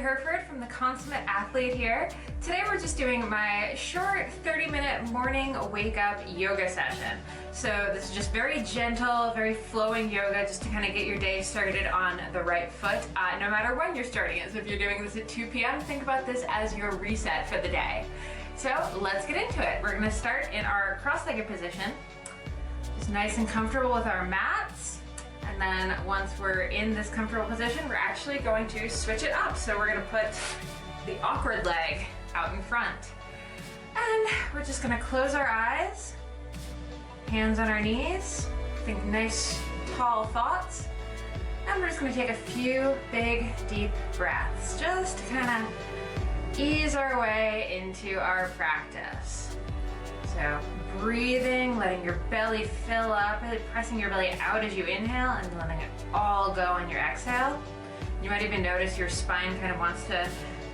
Hurford from the Consummate Athlete here. Today we're just doing my short 30-minute morning wake-up yoga session. So this is just very gentle, very flowing yoga just to kind of get your day started on the right foot, no matter when you're starting it. So if you're doing this at 2 p.m., think about this as your reset for the day. So let's get into it. We're going to start in our cross-legged position, just nice and comfortable with our mats. And then once we're in this comfortable position, we're actually going to switch it up. So we're gonna put the awkward leg out in front. And we're just gonna close our eyes, hands on our knees, think nice, tall thoughts. And we're just gonna take a few big, deep breaths, just to kind of ease our way into our practice. So breathing, letting your belly fill up, really pressing your belly out as you inhale and letting it all go on your exhale. You might even notice your spine kind of wants to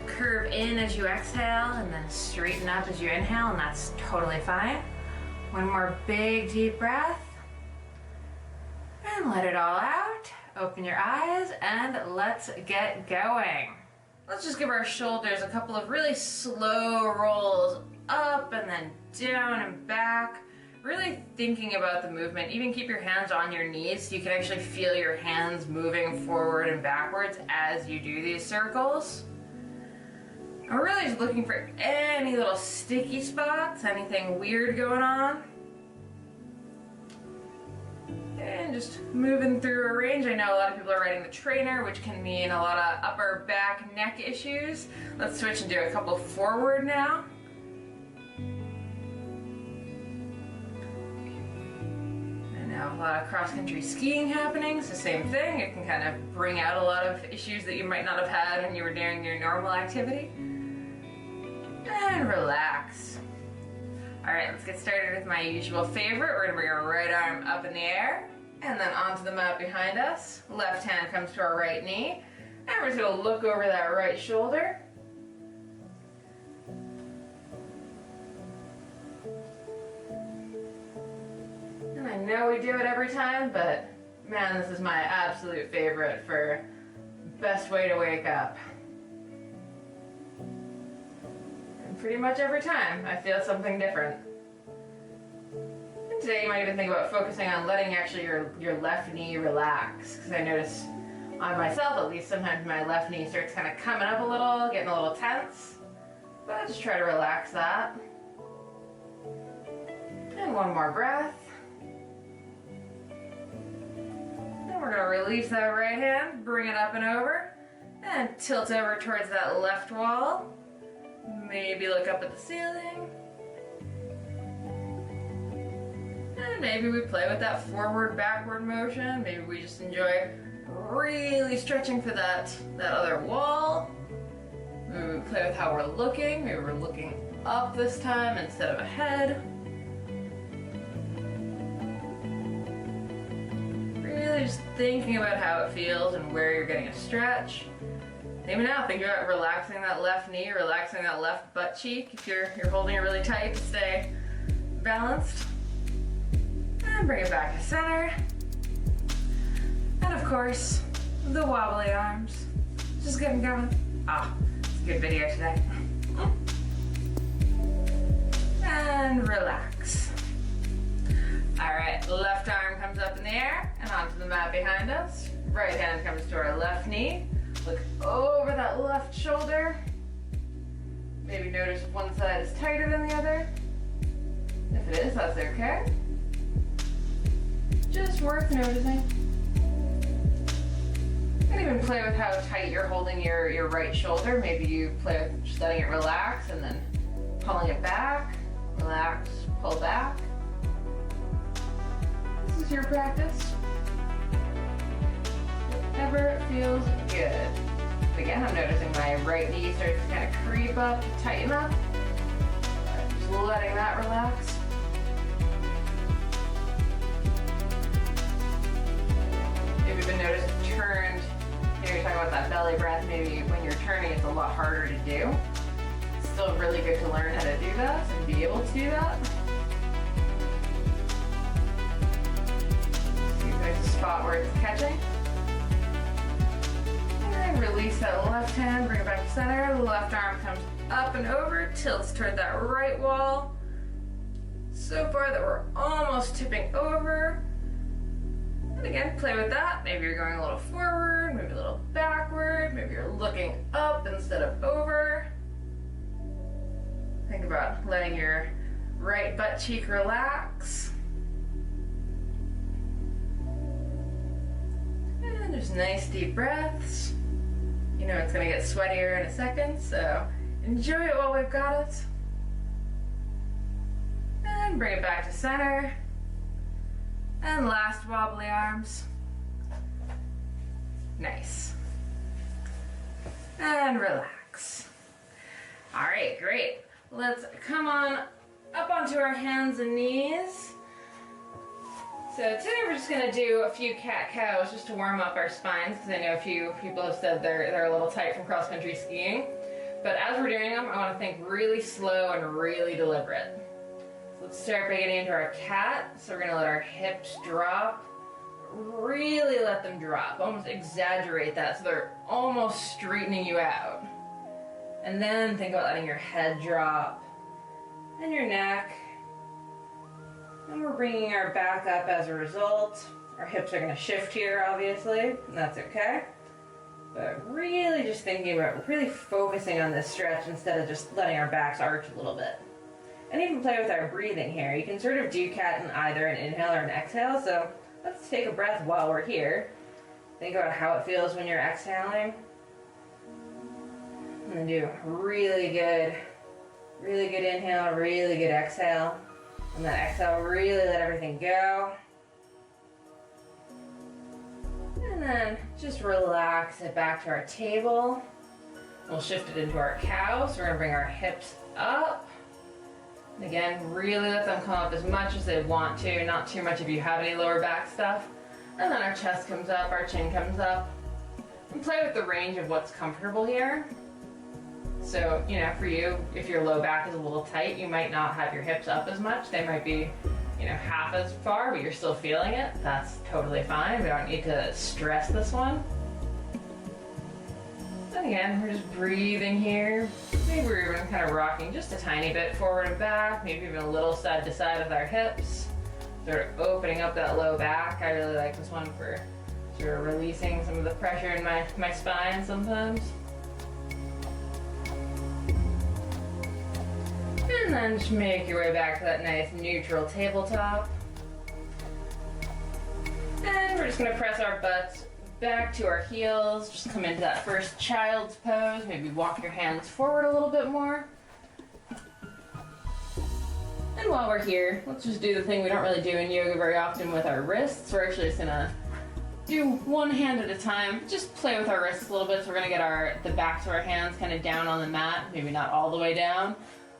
curve in as you exhale and then straighten up as you inhale, and that's totally fine. One more big deep breath and let it all out. Open your eyes and let's get going. Let's just give our shoulders a couple of really slow rolls up and then down and back, really thinking about the movement. Even keep your hands on your knees so you can actually feel your hands moving forward and backwards as you do these circles. And we're really just looking for any little sticky spots, anything weird going on. And just moving through a range. I know a lot of people are riding the trainer, which can mean a lot of upper back, neck issues. Let's switch and do a couple forward now. A lot of cross-country skiing happening, it's the same thing. It can kind of bring out a lot of issues that you might not have had when you were doing your normal activity. And relax. All right, let's get started with my usual favorite. We're gonna bring our right arm up in the air and then onto the mat behind us. Left hand comes to our right knee. And we're just gonna look over that right shoulder. I know we do it every time, but man, this is my absolute favorite for best way to wake up. And pretty much every time, I feel something different. And today you might even think about focusing on letting actually your left knee relax, because I notice on myself, at least, sometimes my left knee starts kind of coming up a little, getting a little tense. But I just try to relax that. And one more breath. We're going to release that right hand, bring it up and over, and tilt over towards that left wall. Maybe look up at the ceiling. And maybe we play with that forward-backward motion. Maybe we just enjoy really stretching for that other wall. Maybe we play with how we're looking. Maybe we're looking up this time instead of ahead. Just thinking about how it feels and where you're getting a stretch. Even now, think about relaxing that left knee, relaxing that left butt cheek if you're holding it really tight to stay balanced. And bring it back to center. And of course, the wobbly arms. Just getting going. It's a good video today. And relax. All right, left arm comes up in the air and onto the mat behind us. Right hand comes to our left knee. Look over that left shoulder. Maybe notice if one side is tighter than the other. If it is, that's okay. Just worth noticing. You can even play with how tight you're holding your right shoulder. Maybe you play with just letting it relax and then pulling it back. Relax, pull back. This is your practice. Whatever feels good. Again, I'm noticing my right knee starts to kind of creep up, tighten up. Just letting that relax. Maybe even notice it turned. You're talking about that belly breath. Maybe when you're turning, it's a lot harder to do. It's still really good to learn how to do that and be able to do that. See if there's a spot where it's catching. And then release. release that left hand, bring it back to center. Left arm comes up and over, tilts toward that right wall. So far that we're almost tipping over. And again, play with that. Maybe you're going a little forward, maybe a little backward, maybe you're looking up instead of over. Think about letting your right butt cheek relax. And just nice deep breaths. You know it's gonna get sweatier in a second, so enjoy it while we've got it. And bring it back to center. And last wobbly arms. Nice. And relax. All right, great. Let's come on up onto our hands and knees. So today we're just gonna do a few cat-cows just to warm up our spines, because I know a few people have said they're a little tight from cross-country skiing. But as we're doing them, I wanna think really slow and really deliberate. So let's start by getting into our cat. So we're gonna let our hips drop. Really let them drop, almost exaggerate that so they're almost straightening you out. And then think about letting your head drop and your neck. And we're bringing our back up as a result. Our hips are going to shift here, obviously, and that's okay. But really just thinking about really focusing on this stretch instead of just letting our backs arch a little bit. And even play with our breathing here. You can sort of do cat in either an inhale or an exhale, so let's take a breath while we're here. Think about how it feels when you're exhaling. And then do really good inhale, really good exhale. And then exhale, really let everything go. And then just relax it back to our table. We'll shift it into our cow, so we're gonna bring our hips up. And again, really let them come up as much as they want to, not too much if you have any lower back stuff. And then our chest comes up, our chin comes up. And play with the range of what's comfortable here. So, you know, for you, if your low back is a little tight, you might not have your hips up as much. They might be, you know, half as far, but you're still feeling it. That's totally fine. We don't need to stress this one. And again, we're just breathing here. Maybe we're even kind of rocking just a tiny bit forward and back, maybe even a little side to side with our hips. Sort of opening up that low back. I really like this one for sort of releasing some of the pressure in my spine sometimes. And then just make your way back to that nice neutral tabletop. And we're just gonna press our butts back to our heels. Just come into that first child's pose. Maybe walk your hands forward a little bit more. And while we're here, let's just do the thing we don't really do in yoga very often with our wrists. We're actually just gonna do one hand at a time. Just play with our wrists a little bit. So we're gonna get the backs of our hands kind of down on the mat, maybe not all the way down.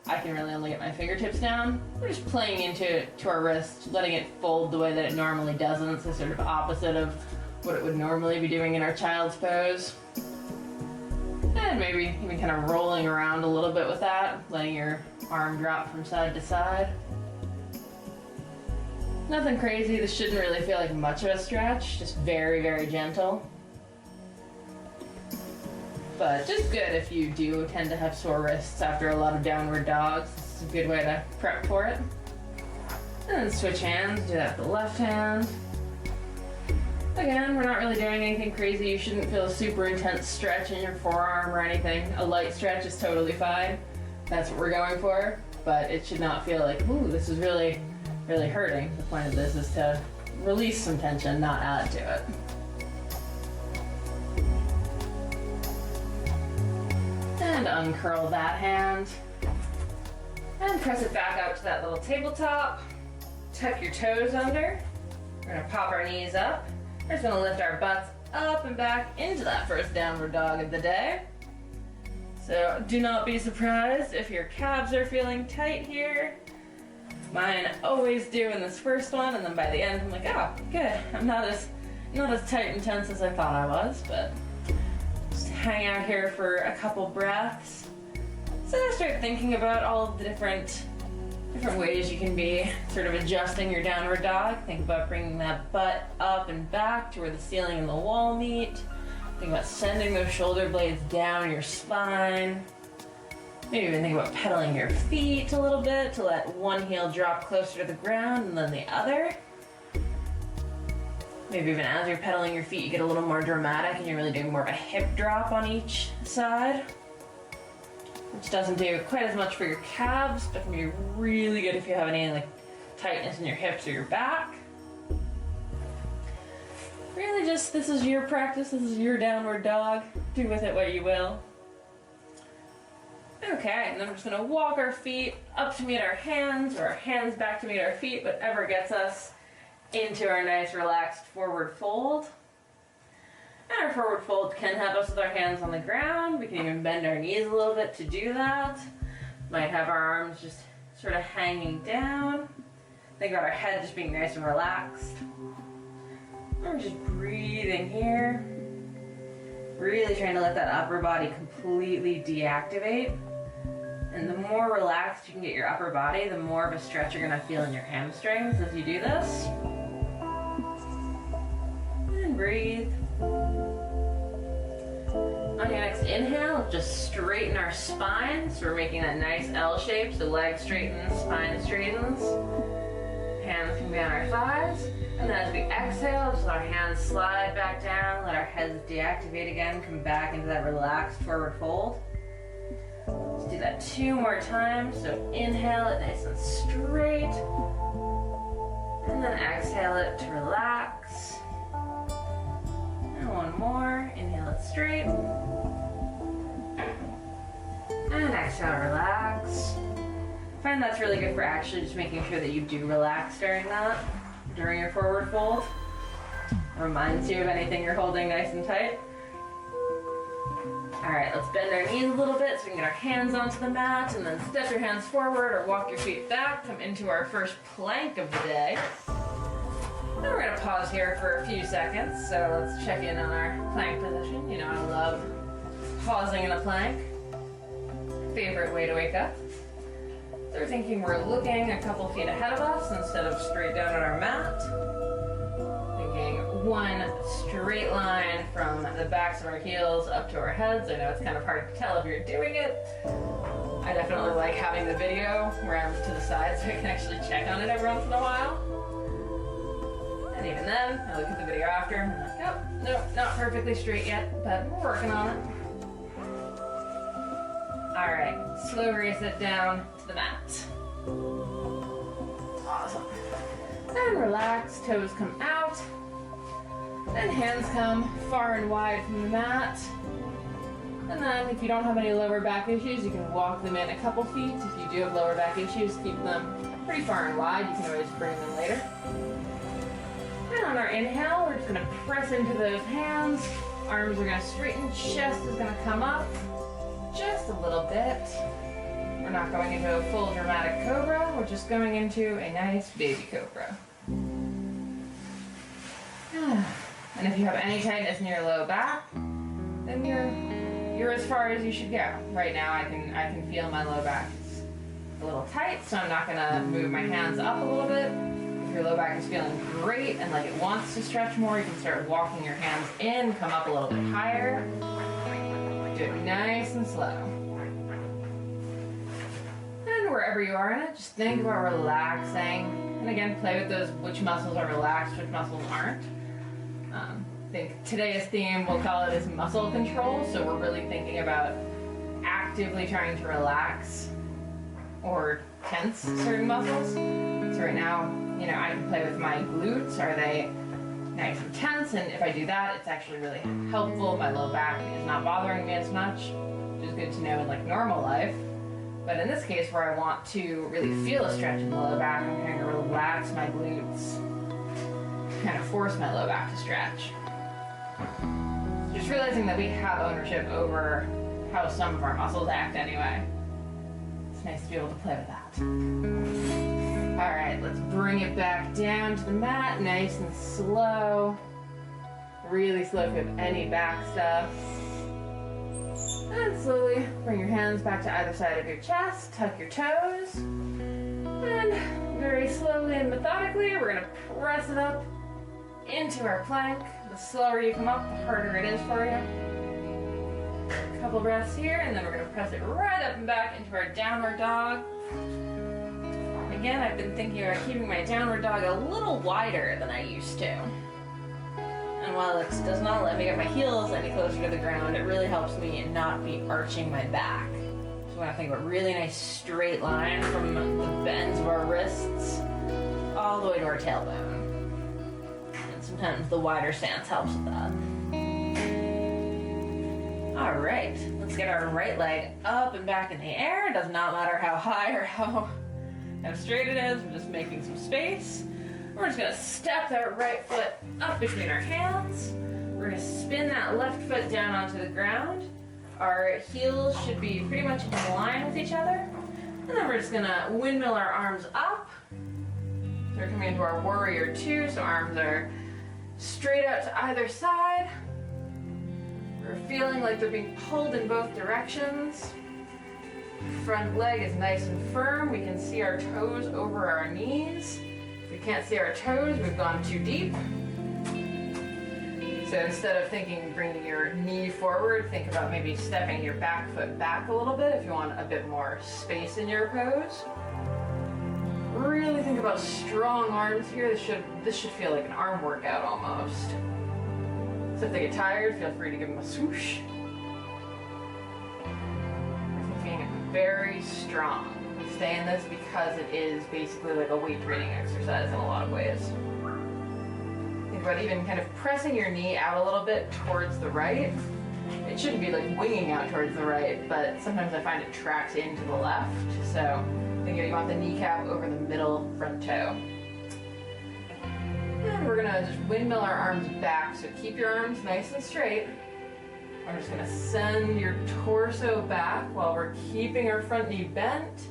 I can really only get my fingertips down. We're just playing into our wrist, letting it fold the way that it normally doesn't. So sort of opposite of what it would normally be doing in our child's pose. And maybe even kind of rolling around a little bit with that, letting your arm drop from side to side. Nothing crazy. This shouldn't really feel like much of a stretch, just very, very gentle. But just good if you do tend to have sore wrists after a lot of downward dogs. This is a good way to prep for it. And then switch hands, do that with the left hand. Again, we're not really doing anything crazy. You shouldn't feel a super intense stretch in your forearm or anything. A light stretch is totally fine. That's what we're going for. But it should not feel like, ooh, this is really, really hurting. The point of this is to release some tension, not add to it. And uncurl that hand. And press it back out to that little tabletop. Tuck your toes under. We're gonna pop our knees up. We're just gonna lift our butts up and back into that first downward dog of the day. So do not be surprised if your calves are feeling tight here. Mine always do in this first one, and then by the end I'm like, oh, good. I'm not as tight and tense as I thought I was, but just hang out here for a couple breaths. So I start thinking about all of the different ways you can be sort of adjusting your downward dog. Think about bringing that butt up and back to where the ceiling and the wall meet. Think about sending those shoulder blades down your spine. Maybe even think about pedaling your feet a little bit to let one heel drop closer to the ground and then the other. Maybe even as you're pedaling your feet, you get a little more dramatic and you're really doing more of a hip drop on each side. Which doesn't do quite as much for your calves, but can be really good if you have any like tightness in your hips or your back. Really just, this is your practice, this is your downward dog. Do with it what you will. Okay, and then we're just gonna walk our feet up to meet our hands, or our hands back to meet our feet, whatever gets us into our nice relaxed forward fold. And our forward fold can have us with our hands on the ground. We can even bend our knees a little bit to do that. Might have our arms just sort of hanging down. Think about our head just being nice and relaxed. We're just breathing here. Really trying to let that upper body completely deactivate. And the more relaxed you can get your upper body, the more of a stretch you're gonna feel in your hamstrings as you do this. And breathe. On your next inhale, just straighten our spine. So we're making that nice L shape, so leg straightens, spine straightens. Hands can be on our thighs. And then as we exhale, just let our hands slide back down, let our heads deactivate again, come back into that relaxed forward fold. Let's do that 2 more times. So inhale it nice and straight. And then exhale it to relax. And one more. Inhale it straight. And exhale, relax. I find that's really good for actually just making sure that you do relax during your forward fold. Reminds you of anything you're holding nice and tight. All right, let's bend our knees a little bit so we can get our hands onto the mat, and then step your hands forward or walk your feet back. Come into our first plank of the day. Now we're gonna pause here for a few seconds, so let's check in on our plank position. You know, I love pausing in a plank. Favorite way to wake up. So we're thinking we're looking a couple feet ahead of us instead of straight down on our mat. Thinking one straight line from the backs of our heels up to our heads. I know it's kind of hard to tell if you're doing it. I definitely like having the video where I'm to the side so I can actually check on it every once in a while. And even then, I look at the video after and I'm like, oh, no, not perfectly straight yet, but we're working on it. All right, slow race it down to the mat. Awesome. And relax, toes come out. And hands come far and wide from the mat. And then if you don't have any lower back issues, you can walk them in a couple feet. If you do have lower back issues, keep them pretty far and wide. You can always bring them later. And on our inhale, we're just gonna press into those hands. Arms are gonna straighten, chest is gonna come up. Just a little bit. We're not going into a full dramatic cobra, we're just going into a nice baby cobra. And if you have any tightness in your low back, then you're as far as you should go. Right now I can feel my low back is a little tight, so I'm not gonna move my hands up a little bit. If your low back is feeling great and like it wants to stretch more, you can start walking your hands in, come up a little bit higher. Do it nice and slow. And wherever you are in it, just think about relaxing. And again, play with those, which muscles are relaxed, which muscles aren't. I think today's theme, we'll call it, is muscle control. So we're really thinking about actively trying to relax or tense certain muscles. So right now, you know, I can play with my glutes. Are they nice and tense? And if I do that, it's actually really helpful. My low back is not bothering me as much, which is good to know in like normal life. But in this case, where I want to really feel a stretch in the low back, I'm going to relax my glutes, kind of force my low back to stretch. Just realizing that we have ownership over how some of our muscles act anyway. It's nice to be able to play with that. All right, let's bring it back down to the mat, nice and slow. Really slow if you have any back stuff. And slowly bring your hands back to either side of your chest, tuck your toes. And very slowly and methodically, we're gonna press it up into our plank. The slower you come up, the harder it is for you. A couple breaths here, and then we're going to press it right up and back into our downward dog. Again, I've been thinking about keeping my downward dog a little wider than I used to. And while it does not let me get my heels any closer to the ground, it really helps me not be arching my back. So when I think of a really nice straight line from the bends of our wrists all the way to our tailbone. And sometimes the wider stance helps with that. All right, let's get our right leg up and back in the air. It does not matter how high or how straight it is. We're just making some space. We're just gonna step that right foot up between our hands. We're gonna spin that left foot down onto the ground. Our heels should be pretty much in line with each other. And then we're just gonna windmill our arms up. So we're coming into our warrior two, so arms are straight out to either side. We're feeling like they're being pulled in both directions. Front leg is nice and firm. We can see our toes over our knees. If we can't see our toes, we've gone too deep. So instead of bringing your knee forward, think about maybe stepping your back foot back a little bit if you want a bit more space in your pose. Really think about strong arms here. This should feel like an arm workout almost. So if they get tired, feel free to give them a swoosh. We're thinking very strong. We stay in this because it is basically like a weight training exercise in a lot of ways. Think about even kind of pressing your knee out a little bit towards the right. It shouldn't be like winging out towards the right, but sometimes I find it tracks into the left. So think you want the kneecap over the middle front toe. And we're gonna just windmill our arms back, so keep your arms nice and straight. We're just gonna send your torso back while we're keeping our front knee bent.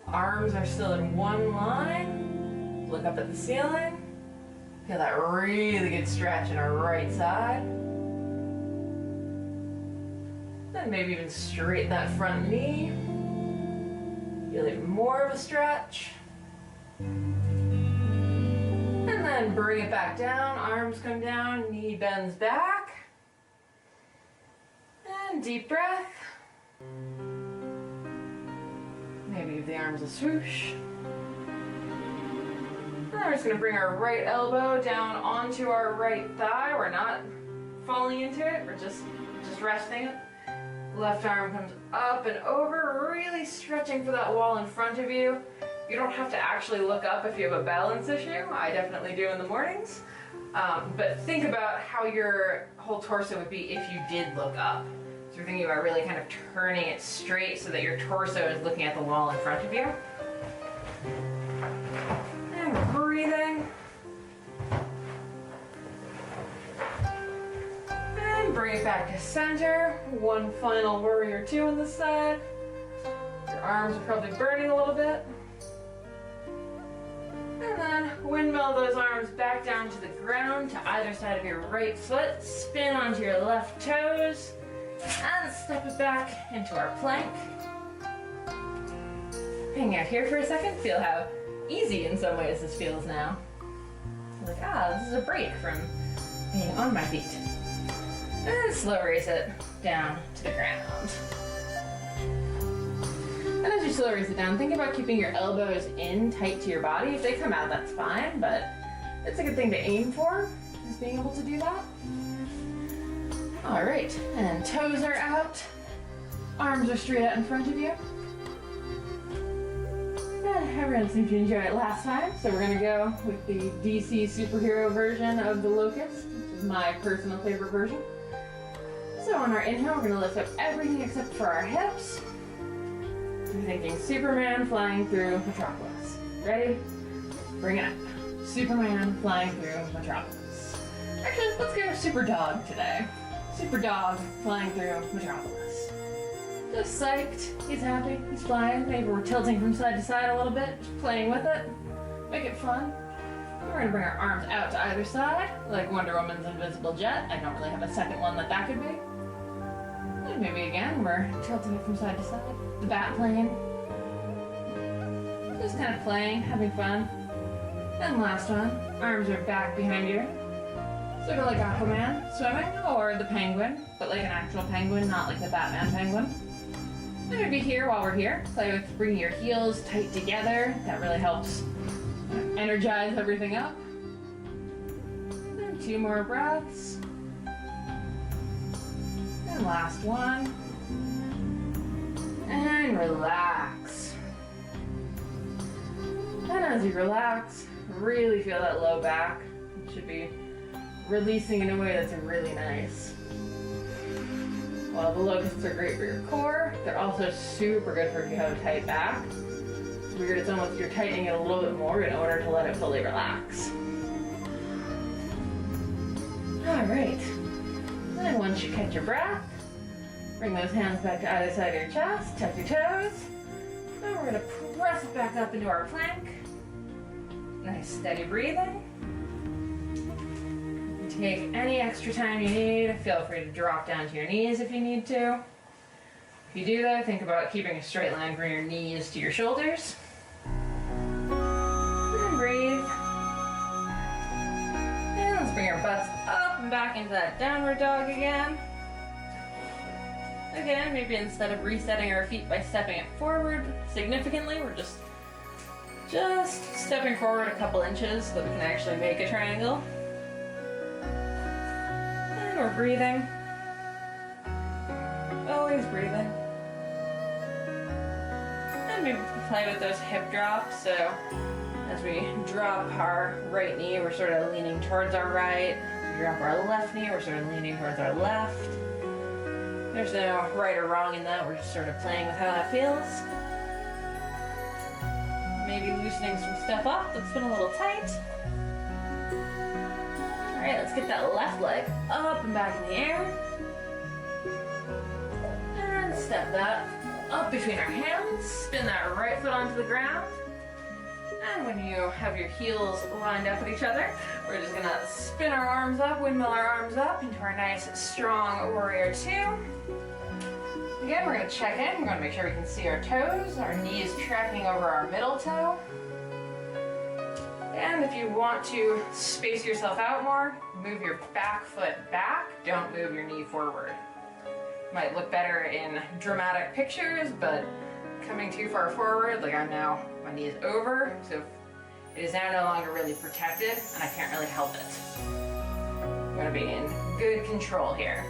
Arms are still in one line. Look up at the ceiling. Feel that really good stretch in our right side. Then maybe even straighten that front knee. Feel even more of a stretch. And then bring it back down, arms come down, knee bends back. And deep breath. Maybe give the arms a swoosh. And then we're just gonna bring our right elbow down onto our right thigh. We're not falling into it, we're just resting it. Left arm comes up and over, really stretching for that wall in front of you. You don't have to actually look up if you have a balance issue. I definitely do in the mornings. But think about how your whole torso would be if you did look up. So you're thinking about really kind of turning it straight so that your torso is looking at the wall in front of you. And we're breathing. And bring it back to center. One final warrior two on this side. Your arms are probably burning a little bit. And then windmill those arms back down to the ground to either side of your right foot. Spin onto your left toes. And step it back into our plank. Hang out here for a second. Feel how easy in some ways this feels now. Like, this is a break from being on my feet. And slow raise it down to the ground. And as you slow raise it down, think about keeping your elbows in tight to your body. If they come out, that's fine, but it's a good thing to aim for, is being able to do that. All right, and toes are out. Arms are straight out in front of you. Everyone seemed to enjoy it last time, so we're gonna go with the DC superhero version of the locust, which is my personal favorite version. So on our inhale, we're gonna lift up everything except for our hips. We're thinking Superman flying through Metropolis. Ready? Bring it up. Superman flying through Metropolis. Actually, let's go Super Dog today. Super Dog flying through Metropolis. Just psyched. He's happy. He's flying. Maybe we're tilting from side to side a little bit, just playing with it. Make it fun. We're gonna bring our arms out to either side, like Wonder Woman's invisible jet. I don't really have a second one that could be. And maybe again, we're tilting it from side to side. The bat plane. Just kind of playing, having fun. And last one, arms are back behind you. Sort of like Aquaman swimming, or the penguin, but like an actual penguin, not like the Batman penguin. And maybe here while we're here, play with bringing your heels tight together. That really helps energize everything up. And 2 more breaths. And last one. And relax. And as you relax, really feel that low back. It should be releasing in a way that's really nice. While the locusts are great for your core, they're also super good for if you have a tight back. It's weird, it's almost you're tightening it a little bit more in order to let it fully relax. All right. And once you catch your breath, bring those hands back to either side of your chest, tuck your toes. And we're gonna press it back up into our plank. Nice steady breathing. Take any extra time you need. Feel free to drop down to your knees if you need to. If you do though, think about keeping a straight line from your knees to your shoulders. And breathe. And let's bring our butts up and back into that downward dog again. Again, maybe instead of resetting our feet by stepping it forward significantly, we're just stepping forward a couple inches so that we can actually make a triangle. And we're breathing. Always breathing. And maybe play with those hip drops. So as we drop our right knee, we're sort of leaning towards our right. As we drop our left knee, we're sort of leaning towards our left. There's no right or wrong in that. We're just sort of playing with how that feels. Maybe loosening some stuff up that's been a little tight. All right, let's get that left leg up and back in the air. And step that up between our hands. Spin that right foot onto the ground. And when you have your heels lined up with each other, we're just gonna spin our arms up, windmill our arms up into our nice, strong warrior 2. Again, we're gonna check in. We're gonna make sure we can see our toes, our knees tracking over our middle toe. And if you want to space yourself out more, move your back foot back. Don't move your knee forward. Might look better in dramatic pictures, but coming too far forward, like I'm now, my knee is over, so it is now no longer really protected, and I can't really help it. I'm gonna be in good control here.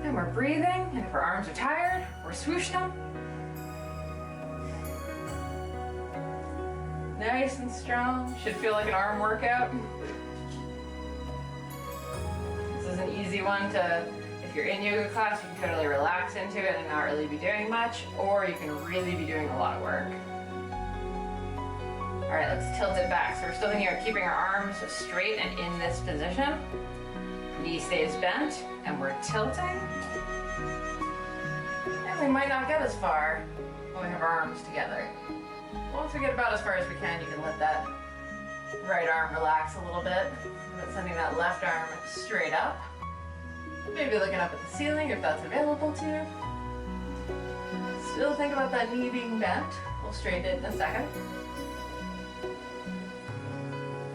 And we're breathing, and if our arms are tired, we're swoosh them. Nice and strong. Should feel like an arm workout. This is an easy one to, if you're in yoga class, you can totally relax into it and not really be doing much, or you can really be doing a lot of work. All right, let's tilt it back. So we're still thinking about keeping our arms straight and in this position. Knee stays bent, and we're tilting. And we might not get as far when we have our arms together. Once we get about as far as we can, you can let that right arm relax a little bit. But sending that left arm straight up. Maybe looking up at the ceiling if that's available to you. Still think about that knee being bent. We'll straighten it in a second.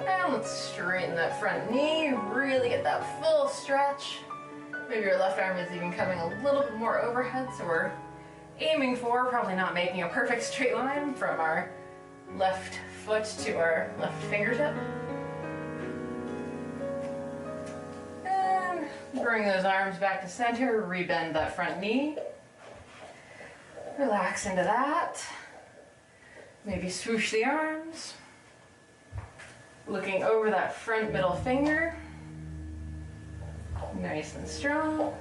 And let's straighten that front knee, really get that full stretch. Maybe your left arm is even coming a little bit more overhead, so we're aiming for, probably not making a perfect straight line from our left foot to our left fingertip. And bring those arms back to center, rebend that front knee. Relax into that. Maybe swoosh the arms. Looking over that front middle finger. Nice and strong.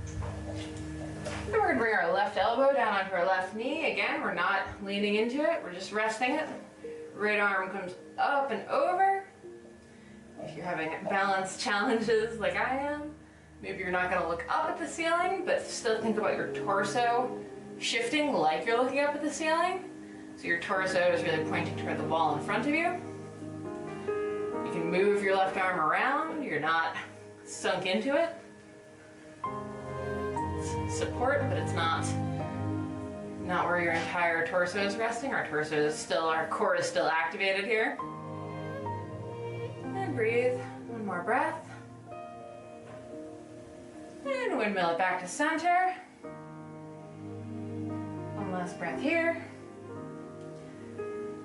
And we're gonna bring our left elbow down onto our left knee. Again, we're not leaning into it, we're just resting it. Right arm comes up and over. If you're having balance challenges like I am, maybe you're not gonna look up at the ceiling, but still think about your torso shifting like you're looking up at the ceiling. So your torso is really pointing toward the wall in front of you. You can move your left arm around, you're not sunk into it. It's support, but it's not where your entire torso is resting. Our torso is still, our core is still activated here. And breathe. One more breath. And windmill it back to center. One last breath here.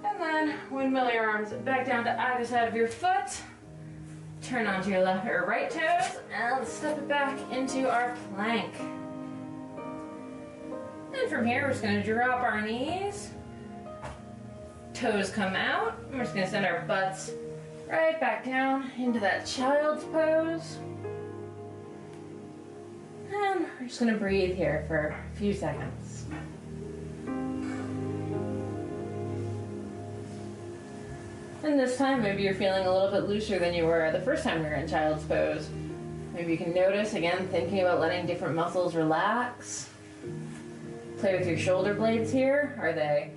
And then windmill your arms back down to either side of your foot. Turn onto your left or right toes and let's step it back into our plank. And from here, we're just going to drop our knees. Toes come out. We're just going to send our butts right back down into that child's pose. And we're just going to breathe here for a few seconds. And this time, maybe you're feeling a little bit looser than you were the first time you were in child's pose. Maybe you can notice, again, thinking about letting different muscles relax. Play with your shoulder blades here. Are they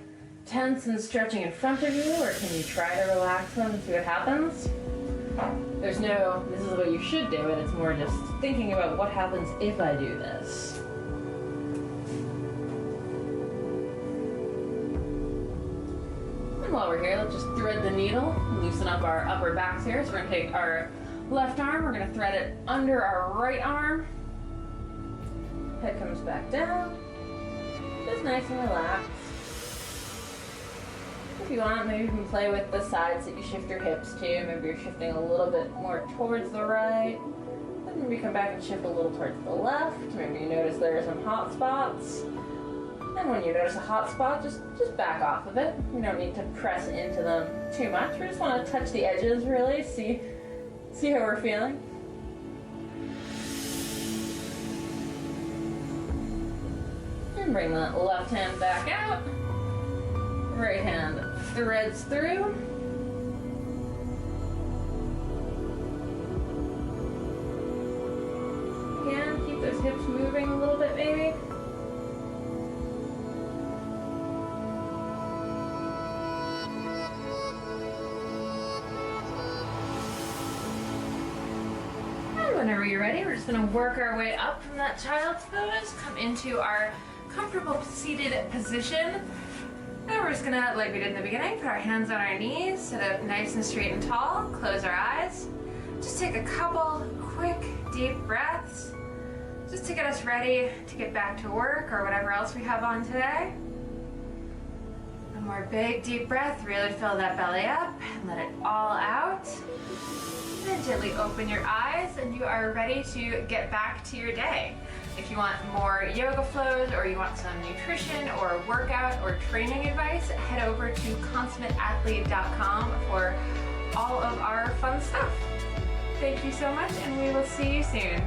tense and stretching in front of you, or can you try to relax them and see what happens? There's no, this is what you should do, and it's more just thinking about what happens if I do this. And while we're here, let's just thread the needle, loosen up our upper backs here. So we're going to take our left arm, we're going to thread it under our right arm. Head comes back down. Just nice and relaxed. If you want, maybe you can play with the sides that you shift your hips to. Maybe you're shifting a little bit more towards the right. Then maybe come back and shift a little towards the left. Maybe you notice there are some hot spots. And when you notice a hot spot, just back off of it. You don't need to press into them too much. We just want to touch the edges, really, see how we're feeling. And bring the left hand back out. Right hand threads through. Again, keep those hips moving a little bit maybe. And whenever you're ready, we're just going to work our way up from that child's pose, come into our comfortable seated position. And we're just gonna, like we did in the beginning, put our hands on our knees, sit up nice and straight and tall, close our eyes. Just take a couple quick, deep breaths, just to get us ready to get back to work or whatever else we have on today. One more big, deep breath, really fill that belly up and let it all out. Then gently open your eyes and you are ready to get back to your day. If you want more yoga flows or you want some nutrition or workout or training advice, head over to consummateathlete.com for all of our fun stuff. Thank you so much and we will see you soon.